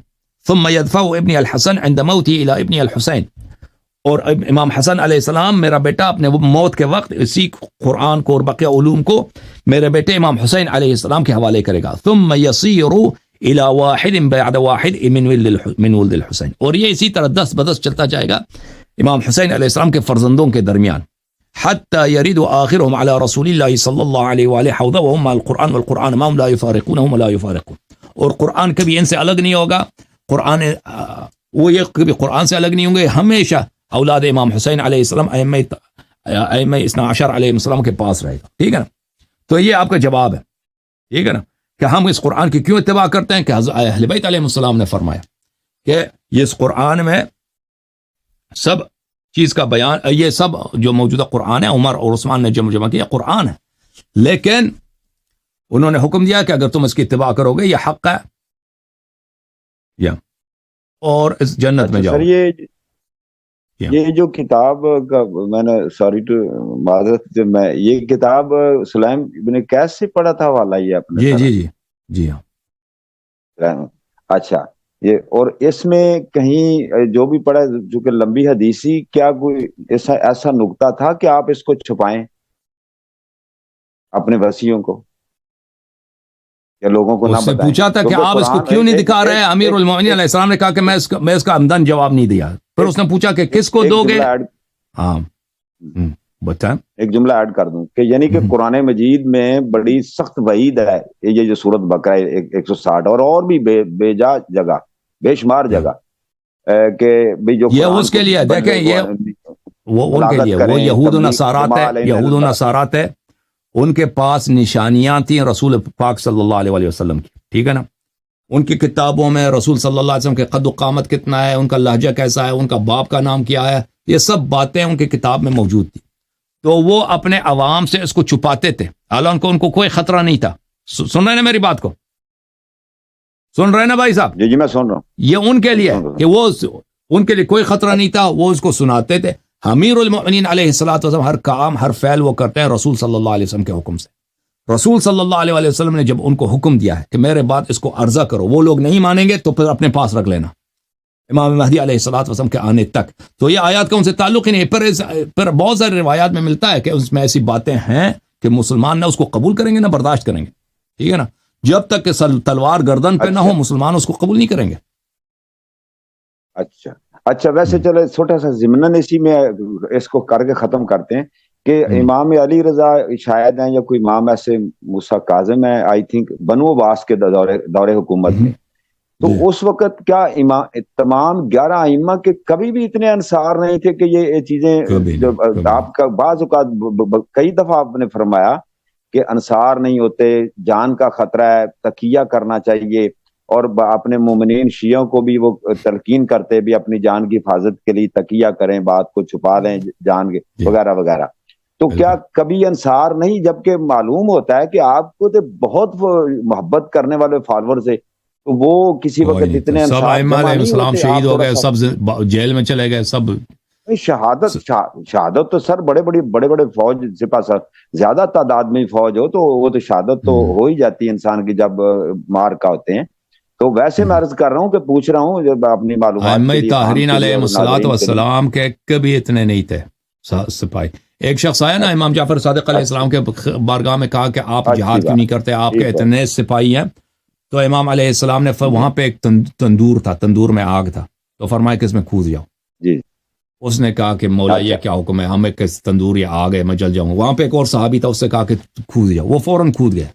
ثم يدفع ابنی الحسن عند موتی الى ابنی الحسین، اور امام حسن علیہ السلام میرا بیٹا اپنے موت کے وقت اسی قرآن کو اور بقیہ علوم کو میرے بیٹے امام حسین علیہ السلام کے حوالے کرے گا۔ ثم يصير الى واحد بعد واحد من ولد الحسین، اور یہ اسی طرح دس بدس چلتا جائے گا امام حسین علیہ السلام کے فرزندوں کے درمیان، حتى يرد آخرهم على رسول الله صلی اللہ علیہ وآلہ حوضہ وهم القرآن والقرآن معهم لا يفارقونهم ولا يفارقون، اور قرآن کبھی ان سے الگ نہیں ہوگا، قرآن وہ یہ کبھی قرآن سے الگ نہیں ہوں گے، ہمیشہ اولاد امام حسین علیہ السلام ائمہ اثنا عشر علیہ السلام کے پاس رہے گا، ٹھیک ہے نا؟ تو یہ آپ کا جواب ہے، ٹھیک ہے نا، کہ ہم اس قرآن کی کیوں اتباع کرتے ہیں کہ اہل بیت علیہ السلام نے فرمایا کہ اس قرآن میں سب چیز کا بیان، یہ سب جو موجودہ قرآن ہے عمر اور عثمان نے جمع کیا قرآن ہے، لیکن انہوں نے حکم دیا کہ اگر تم اس کی اتباع کرو گے یہ حق ہے یا اور اس جنت میں جاؤ۔ سر یہ جو کتاب کا میں نے سوری ٹو معذرت میں یہ کتاب سلیم ابن قیس سے پڑھا تھا والا یہ اپنے جی ہاں، اچھا یہ، اور اس میں کہیں جو بھی پڑھا جو کہ لمبی حدیثی، کیا کوئی ایسا نقطہ تھا کہ آپ اس کو چھپائیں اپنے وصیوں کو یا لوگوں کو نہ اس سے بتائیں؟ پوچھا تھا کہ آپ اس کو کیوں نہیں دکھا رہے ہیں؟ امیر المومنین علیہ السلام نے کہا کہ میں اس کا عمدن جواب نہیں دیا، پھر اس نے پوچھا کہ کس کو دو گے؟ ہاں بتائیں، ایک جملہ ایڈ کر دوں کہ یعنی کہ قرآن مجید میں بڑی سخت وعید ہے، یہ جو سورت بقرہ 160 اور بھی بے جا جگہ، بے شمار جگہ، کہ بھی جو یہ اس کے لیے دیکھیں، یہ وہ ان کے لیے، وہ یہود و نصارات ہے، یہود و نصارات ہے، ان کے پاس نشانیاں تھیں رسول پاک صلی اللہ علیہ وسلم کی، ٹھیک ہے نا؟ ان کی کتابوں میں رسول صلی اللہ علیہ وسلم کے قد و قامت کتنا ہے، ان کا لہجہ کیسا ہے، ان کا باپ کا نام کیا ہے، یہ سب باتیں ان کی کتاب میں موجود تھی، تو وہ اپنے عوام سے اس کو چھپاتے تھے، حالانکہ ان کو کوئی خطرہ نہیں تھا۔ سن رہے ہیں نا میری بات کو؟ سن رہے ہیں نا بھائی صاحب؟ جی میں سن رہا ہوں۔ یہ ان کے لیے کہ وہ ان کے لیے کوئی خطرہ نہیں تھا، وہ اس کو سناتے تھے۔ امیر المؤمنین علیہ الصلوۃ والسلام ہر کام ہر فعل وہ کرتے ہیں رسول صلی اللہ علیہ وسلم کے حکم سے۔ رسول صلی اللہ علیہ وسلم نے جب ان کو حکم دیا ہے کہ میرے بعد اس کو عرضہ کرو، وہ لوگ نہیں مانیں گے تو پھر اپنے پاس رکھ لینا امام مہدی علیہ الصلوۃ والسلام کے آنے تک۔ تو یہ آیات کا ان سے تعلق ہی نہیں، پر بہت سارے روایات میں ملتا ہے کہ اس میں ایسی باتیں ہیں کہ مسلمان نہ اس کو قبول کریں گے نہ برداشت کریں گے، ٹھیک ہے نا؟ جب تک کہ تلوار گردن پہ نہ ہو مسلمان اس کو قبول نہیں کریں گے۔ اچھا ویسے چلے چھوٹا سا ضمناً اسی میں اس کو کر کے ختم کرتے ہیں کہ امام علی رضا شاید ہیں یا کوئی امام ایسے موسیٰ کاظم ہے، آئی تھنک بنو عباس کے دور حکومت میں، تو اس وقت کیا امام تمام 11 ائمہ کے کبھی بھی اتنے انصار نہیں تھے کہ یہ چیزیں آپ کا بعض اوقات کئی دفعہ آپ نے فرمایا کہ انصار نہیں ہوتے، جان کا خطرہ ہے، تقیہ کرنا چاہیے، اور اپنے مومنین شیعوں کو بھی وہ تلقین کرتے بھی اپنی جان کی حفاظت کے لیے تقیہ کریں، بات کو چھپا لیں جان کے وغیرہ وغیرہ، تو کیا کبھی انصار نہیں؟ جبکہ معلوم ہوتا ہے کہ آپ کو تو بہت محبت کرنے والے فالوور سے، تو وہ کسی وقت اتنے انصار شہید ہو گئے، سب جیل میں چلے گئے، سب شہادت تو سر بڑے بڑے فوج سپاہ سر زیادہ تعداد میں فوج ہو تو وہ تو شہادت تو ہو ہی جاتی ہے انسان کی جب مار کا ہوتے ہیں۔ تو ویسے میں عرض کر رہا ہوں کہ پوچھ رہا ہوں جب اپنی معلومات کے لیے طاہرین علیہ الصلوۃ والسلام کے کبھی اتنے نہیں تھے سپاہی۔ ایک شخص آیا نا امام جعفر صادق علیہ السلام کے بارگاہ میں، کہا کہ آپ جہاد کیوں نہیں کرتے، آپ کے اتنے سپاہی ہیں؟ تو امام علیہ السلام نے وہاں پہ ایک تندور تھا، تندور میں آگ تھا، تو فرمایا کہ اس میں کھود جاؤ۔ جی اس نے کہا کہ مولا یہ کیا حکم ہے، ہمیں کس تندور یا آگ ہے، میں جل جاؤں۔ وہاں پہ ایک اور صحابی تھا، اس سے کہا کہ کھود جاؤ، وہ فوراً کھود گیا۔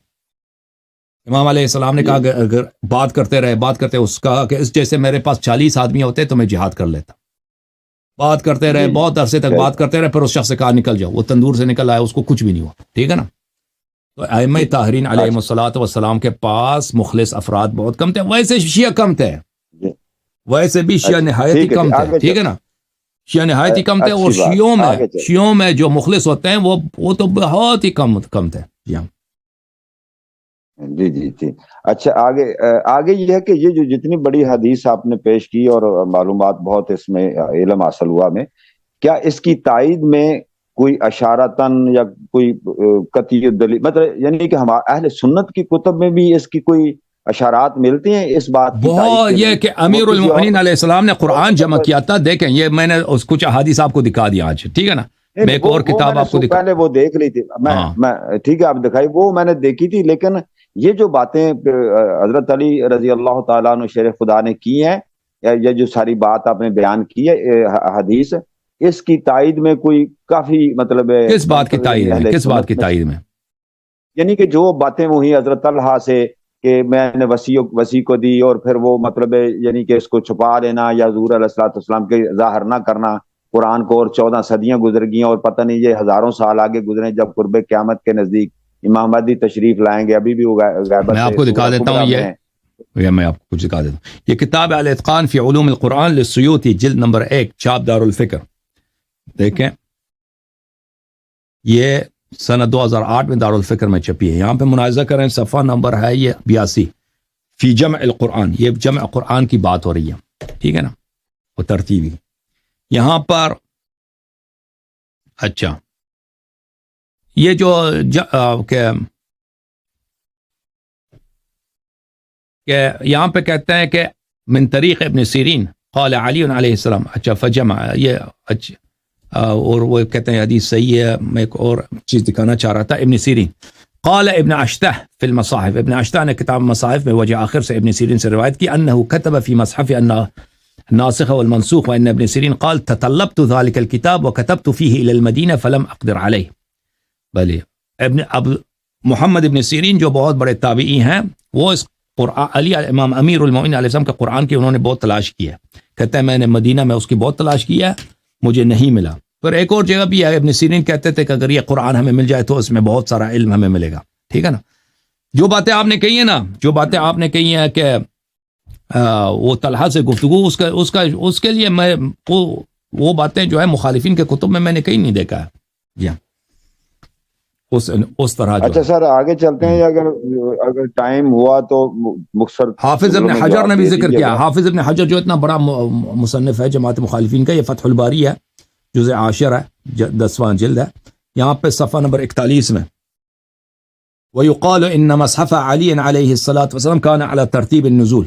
امام علیہ السلام نے کہا کہ اگر بات کرتے اس کا کہ اس جیسے میرے پاس 40 آدمی ہوتے تو میں جہاد کر لیتا۔ بات کرتے رہے، بہت عرصے تک بات کرتے رہے، پھر اس شخص سے کہا نکل جاؤ، وہ تندور سے نکل آیا، اس کو کچھ بھی نہیں ہوا، ٹھیک ہے نا؟ تو ائمہ طاہرین علیہ الصلوۃ والسلام کے پاس مخلص افراد بہت کم تھے، ویسے شیعہ کم تھے، ویسے بھی شیعہ نہایت ہی کم تھے، ٹھیک ہے نا، شیعہ نہایت ہی کم تھے، اور شیعوں میں جو مخلص ہوتے ہیں وہ تو بہت ہی کم تھے. جی جی جی. اچھا، آگے یہ ہے کہ یہ جو جتنی بڑی حدیث آپ نے پیش کی اور معلومات بہت اس میں علم حاصل ہوا میں، کیا اس کی تائید میں کوئی اشارتاً یا کوئی قطعی دلیل، مطلب یعنی کہ ہمارے اہل سنت کی کتب میں بھی اس کی کوئی اشارات ملتی ہیں اس بات کی بہت؟ یہ کہ امیر المؤمنین علیہ السلام نے قرآن جمع کیا تھا، دیکھیں یہ میں نے کچھ احادیث آپ کو دکھا دیا آج، ٹھیک ہے نا، میں ایک اور کتاب آپ کو پہلے وہ دیکھ لی تھی میں ٹھیک ہے، آپ دکھائی، وہ میں نے دیکھی تھی، لیکن یہ جو باتیں حضرت علی رضی اللہ تعالیٰ عنہ شیر خدا نے کی ہیں، یہ جو ساری بات آپ نے بیان کی ہے حدیث، اس کی تائید میں کوئی کافی مطلب کس بات کی تائید میں؟ یعنی کہ جو باتیں وہی حضرت طلحہ سے کہ میں نے وسیع کو دی، اور پھر وہ مطلب یعنی کہ اس کو چھپا لینا یا حضور علیہ الصلوۃ والسلام کے ظاہر نہ کرنا قرآن کو، اور 14 صدیاں گزر گئیں اور پتہ نہیں یہ ہزاروں سال آگے گزرے، جب قرب قیامت کے نزدیک امام مہدی تشریف لائیں گے، ابھی بھی وہ غیبت. میں آپ کو دکھا دیتا ہوں، میں آپ کو کچھ دکھا دیتا ہوں، یہ کتاب الاتقان فی علوم القرآن للسیوطی، جلد نمبر 1، چھاپ دار الفکر. دیکھیں یہ سنہ 2008 میں دارالفکر میں چھپی ہے. یہاں پہ مناظرہ کریں، صفحہ نمبر ہے یہ 82، فی جمع القرآن، یہ جمع قرآن کی بات ہو رہی ہے، ٹھیک ہے نا، وہ ترتیبی. یہاں پر اچھا یہ جو کہ یہاں پہ کہتے ہیں کہ من طریق ابن سیرین قال علی علیہ السلام، اچھا فجمع، یہ اچھا، اور وہ کہتے ہیں حدیث صحیح ہے. میں ایک اور چیز دکھانا چاہ رہا تھا. ابن سیرین قال ابن عشتہ فی المصاحف، ابن عشتہ نے کتاب مصاحف میں وجہ آخر سے ابن سیرین سے روایت کی، انه كتب في مصحف ان الناسخ والمنسوخ، وان ابن سیرین قال تطلبت ذلك الكتاب وكتبت فيه الى المدینہ فلم اقدر علیہ. بلے اب محمد ابن سیرین جو بہت بڑے تابعی ہیں، وہ اس قرآن علی امام امیر المؤمنین علیہ السلام کا قرآن کی انہوں نے بہت تلاش کی ہے. کہتے ہیں میں نے مدینہ میں اس کی بہت تلاش کی ہے، مجھے نہیں ملا. پھر ایک اور جگہ بھی ہے، ابن سیرین کہتے تھے کہ اگر یہ قرآن ہمیں مل جائے تو اس میں بہت سارا علم ہمیں ملے گا، ٹھیک ہے نا. جو باتیں آپ نے کہی ہیں نا، جو باتیں آپ نے کہی ہیں کہ وہ طلحہ سے گفتگو، اس کے لیے میں وہ باتیں جو ہے مخالفین کے کتب میں نے کہیں نہیں دیکھا ہے. جی اس طرح. اچھا سر، آگے چلتے ہیں، اگر ٹائم ہوا تو مختصر. حافظ ابن حجر نے بھی ذکر کیا. حافظ ابن حجر جو اتنا بڑا مصنف ہے جماعت مخالفین کا، یہ فتح الباری ہے، جزء 10 ہے، 10واں جلد ہے. یہاں پہ صفحہ نمبر 41 میں وَيُقَالُ إِنَّ مصحف علی علیہ الصلاۃ والسلام كان على ترتیب النزول.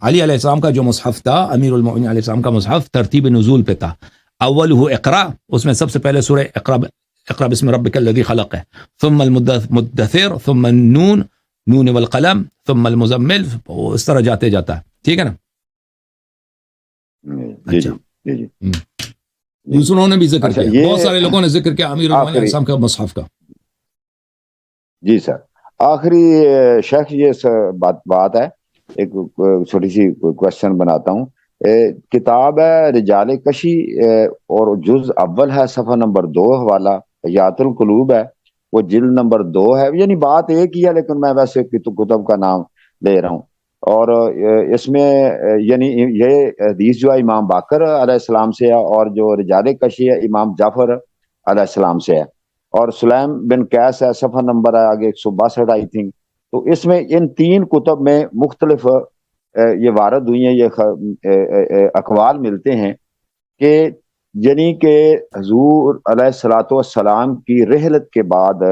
علی علیہ السلام کا جو مصحف تھا، امیر المؤمنین علیہ السلام کا مصحف، ترتیب نزول پہ تھا. اولہ اقرا، اس میں سب سے پہلے سورہ اقرا بسم ربک الذی خلق ہے، ثم المدثر، ثم النون، نون والقلم، ثم المزمل، اس طرح جاتا ہے، ٹھیک ہے نا. دوسروں نے بھی ذکر کیا، بہت سارے لوگوں نے ذکر کیا امیر المؤمنین علیہ السلام کا مصحف کا. جی سر، آخری شیخ یہ بات ہے، ایک چھوٹی سی کوشچن بناتا ہوں. کتاب ہے رجال کشی اور جز اول ہے، صفحہ نمبر 2، حوالہ حیات القلوب ہے، وہ جلد نمبر 2 ہے. یعنی بات ایک ہی ہے، لیکن میں ویسے کتب کا نام لے رہا ہوں. اور اس میں یعنی یہ حدیث جو ہے امام باقر علیہ السلام سے ہے، اور جو رجال کشی ہے امام جعفر علیہ السلام سے ہے، اور سلیم بن قیس ہے، صفحہ نمبر ہے آگے 162 آئی تھنک. تو اس میں ان 3 کتب میں مختلف یہ وارد ہوئی ہیں، یہ اقوال ملتے ہیں کہ یعنی کہ حضور علیہ الصلوۃ والسلام کی رحلت کے بعد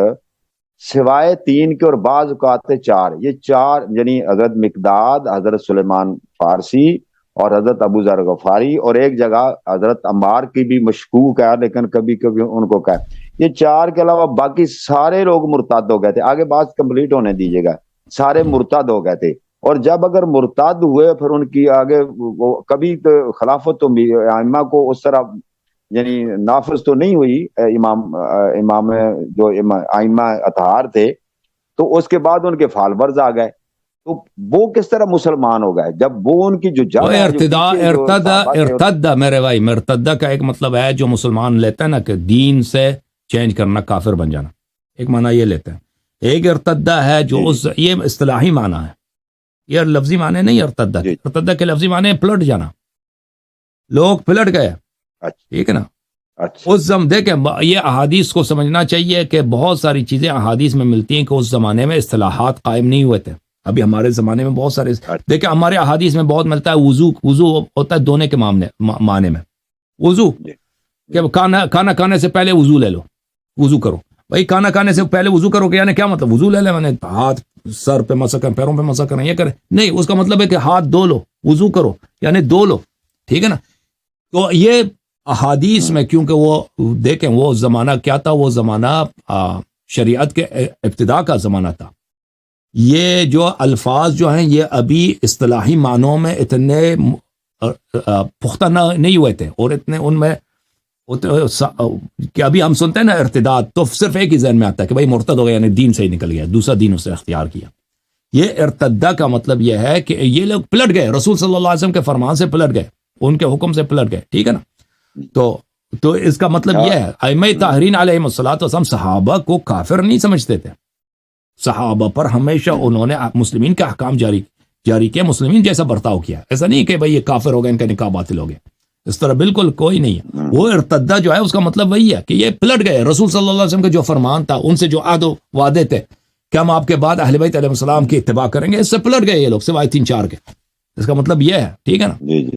سوائے 3 کے اور بعض اوقات 4، یہ 4 یعنی حضرت مقداد، حضرت سلیمان فارسی اور حضرت ابو ذر غفاری، اور ایک جگہ حضرت عمار کی بھی مشکوک ہے لیکن کبھی کبھی ان کو کہ یہ 4 کے علاوہ باقی سارے لوگ مرتد ہو گئے تھے. آگے بات کمپلیٹ ہونے دیجیے گا. سارے مرتد ہو گئے تھے، اور جب اگر مرتد ہوئے پھر ان کی آگے کبھی خلافت تو ائمہ کو اس طرح یعنی نافذ تو نہیں ہوئی، امام جو ائمہ اطہار تھے، تو اس کے بعد ان کے فالورز آ گئے. تو وہ کس طرح مسلمان ہو گئے جب وہ ان کی جو ارتدہ میرے بھائی، مرتدہ کا ایک مطلب ہے جو مسلمان لیتا ہے نا کہ دین سے چینج کرنا، کافر بن جانا، ایک معنی یہ لیتا ہے. ایک ارتدہ ہے جو یہ اصطلاحی معنی ہے، یہ لفظی معنی نہیں ارتدہ. ارتدہ کے لفظی معنی ہے پلٹ جانا، لوگ پلٹ گئے، اچھا ٹھیک ہے نا. اچھا اس دیکھیں یہ احادیث کو سمجھنا چاہیے کہ بہت ساری چیزیں احادیث میں ملتی ہیں کہ اس زمانے میں اصطلاحات قائم نہیں ہوئے تھے. ابھی ہمارے زمانے میں بہت سارے دیکھیں ہمارے احادیث میں بہت ملتا ہے وضو ہوتا ہے دھونے کے معنی میں. وضو کہ کھانا کھانے سے پہلے وضو لے لو، وضو کرو. بھائی کھانا کھانے سے پہلے وضو کرو کہ یعنی کیا مطلب وضو لے لیں، میں نے ہاتھ سر پہ مسا کریں، پیروں پہ مسا کریں، یہ کریں نہیں. اس کا مطلب ہے کہ ہاتھ دھو لو، وضو کرو یعنی دھو لو، ٹھیک ہے نا. تو یہ احادیث میں کیونکہ وہ دیکھیں وہ زمانہ کیا تھا، وہ زمانہ شریعت کے ابتدا کا زمانہ تھا. یہ جو الفاظ جو ہیں یہ ابھی اصطلاحی معنوں میں اتنے پختہ نہیں ہوئے تھے، اور اتنے ان میں کہ ابھی ہم سنتے ہیں نا ارتداد، تو صرف ایک ہی ذہن میں آتا ہے کہ بھائی مرتد ہو گیا یعنی دین سے ہی نکل گیا، دوسرا دین اسے اختیار کیا. یہ ارتدہ کا مطلب یہ ہے کہ یہ لوگ پلٹ گئے، رسول صلی اللہ علیہ وسلم کے فرمان سے پلٹ گئے، ان کے حکم سے پلٹ گئے، ٹھیک ہے نا. تو اس کا مطلب یہ ہے ائمہ طاہرین علیہم الصلوۃ والسلام صحابہ کو کافر نہیں سمجھتے تھے. صحابہ پر ہمیشہ انہوں نے مسلمین کا احکام جاری کیا، مسلمین جیسا برتاؤ کیا. ایسا نہیں کہ بھئی یہ کافر ہو گئے، ان کا نکاح باطل ہو گیا، اس طرح بالکل کوئی نہیں ہے. وہ ارتدہ جو ہے اس کا مطلب وہی ہے کہ یہ پلٹ گئے. رسول صلی اللہ علیہ وسلم کا جو فرمان تھا، ان سے جو عہد و وعدے تھے کہ ہم آپ کے بعد اہل بیت علیہ السلام کی اتباع کریں گے، اس سے پلٹ گئے یہ لوگ سوائے 3-4 کے. اس کا مطلب یہ ہے، ٹھیک ہے نا. جی جی.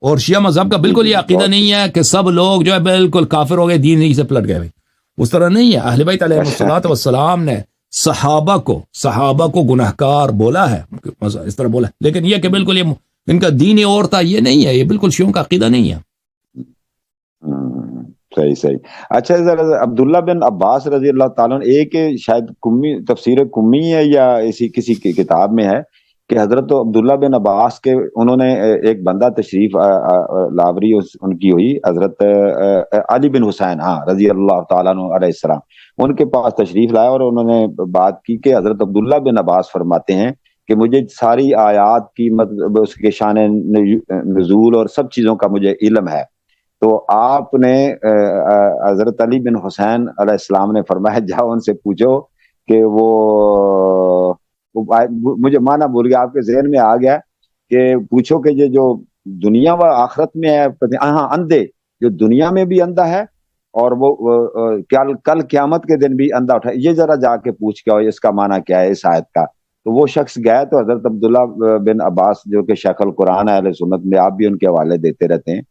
اور شیعہ مذہب کا بالکل یہ عقیدہ نہیں ہے کہ سب لوگ جو ہے بالکل کافر ہو گئے، دین ہی سے پلٹ گئے. بھائی اس طرح نہیں ہے. اہل بیت علیہ الصلوۃ والسلام نے صحابہ کو گناہگار بولا ہے، اس طرح بولا ہے. لیکن یہ کہ بالکل یہ ان کا دین ہی اور تھا، یہ نہیں ہے. یہ بالکل شیعوں کا عقیدہ نہیں ہے. صحیح. اچھا ذرا عبداللہ بن عباس رضی اللہ تعالیٰ عنہ، ایک شاید تفسیر کمی ہے یا اسی کسی کی کتاب میں ہے کہ حضرت عبداللہ بن عباس کے انہوں نے ایک بندہ تشریف لاوری ان کی ہوئی، حضرت علی بن حسین رضی اللہ تعالیٰ عنہ علیہ السلام، ان کے پاس تشریف لایا اور انہوں نے بات کی کہ حضرت عبداللہ بن عباس فرماتے ہیں کہ مجھے ساری آیات کی مطلب اس کے شان نزول اور سب چیزوں کا مجھے علم ہے. تو آپ نے حضرت علی بن حسین علیہ السلام نے فرمایا جاؤ ان سے پوچھو کہ وہ مجھے معنی بھول گیا، آپ کے ذہن میں آ گیا کہ پوچھو کہ یہ جو دنیا و آخرت میں ہے، اندھے جو دنیا میں بھی اندھا ہے اور وہ کل قیامت کے دن بھی اندھا اٹھا، یہ ذرا جا کے پوچھ کے اس کا معنی کیا ہے اس آیت کا. تو وہ شخص گیا تو حضرت عبداللہ بن عباس جو کہ شیخ القرآن ہے اہل سنت میں، آپ بھی ان کے حوالے دیتے رہتے ہیں،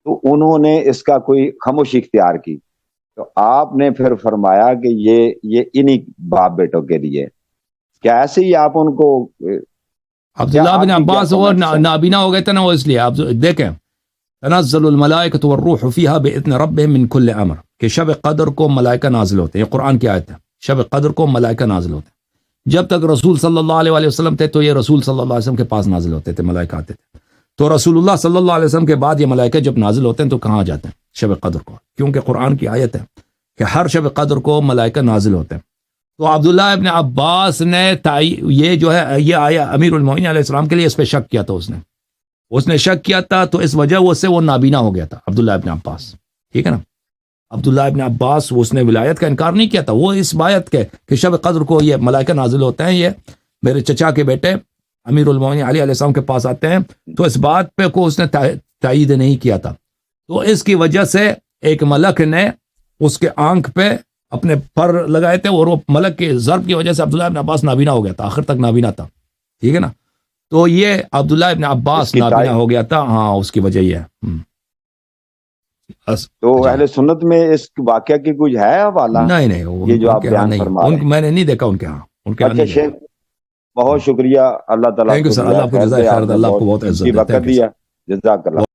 تو انہوں نے اس کا کوئی خاموشی اختیار کی. تو آپ نے پھر فرمایا کہ یہ انہی باپ بیٹوں کے لیے. کیا ایسے ہی آپ ان کو عبداللہ بن عباس وہ نابینا ہو گئے تھے نا، وہ اس لیے آپ دیکھیں تنزل الملائکۃ والروح فیہا باذن ربہم من کل امر، کہ شب قدر کو ملائکہ نازل ہوتے ہیں. یہ قرآن کی آیت ہے، شب قدر کو ملائکہ نازل ہوتے ہیں. جب تک رسول صلی اللہ علیہ وسلم تھے تو یہ رسول صلی اللہ علیہ وسلم کے پاس نازل ہوتے تھے، ملائکہ آتے تھے. تو رسول اللہ صلی اللہ علیہ وسلم کے بعد یہ ملائکہ جب نازل ہوتے ہیں تو کہاں جاتے ہیں؟ شب قدر کو، کیونکہ قرآن کی آیت ہے کہ ہر شب قدر کو ملائکہ نازل ہوتے ہیں. تو عبداللہ ابن عباس نے یہ جو ہے یہ آیا امیر المومنین علیہ السلام کے لیے اس پہ شک کیا تھا. اس نے شک کیا تھا تو اس وجہ سے وہ نابینا ہو گیا تھا عبداللہ ابن عباس، ٹھیک ہے نا. عبداللہ ابن عباس اس نے ولایت کا انکار نہیں کیا تھا، وہ اس بات کے کہ شب قدر کو یہ ملائکہ نازل ہوتے ہیں، یہ میرے چچا کے بیٹے امیر المومنین علی علیہ السلام کے پاس آتے ہیں، تو اس بات پہ کو اس نے تائید نہیں کیا تھا. تو اس کی وجہ سے ایک ملک نے اس کے آنکھ پہ اپنے پر لگائے تھے، اور وہ ملک کے ضرب کی وجہ سے عبداللہ ابن عباس نابینا ہو گیا تھا، آخر تک نابینا تھا، ٹھیک ہے نا. تو یہ عبداللہ ابن عباس نابینا ہو گیا تھا، اس کی وجہ یہ ہے. تو اہل سنت میں اس واقعہ کی کچھ ہے حوالہ؟ نہیں یہ جو آپ بیان فرما رہے ہیں میں نے نہیں دیکھا ان کے ہاں. اچھا شیخ، بہت شکریہ، اللہ تعالیٰ اللہ آپ کو جزائے خیر، اللہ آپ کو بہت عزت دے. جزاک اللہ.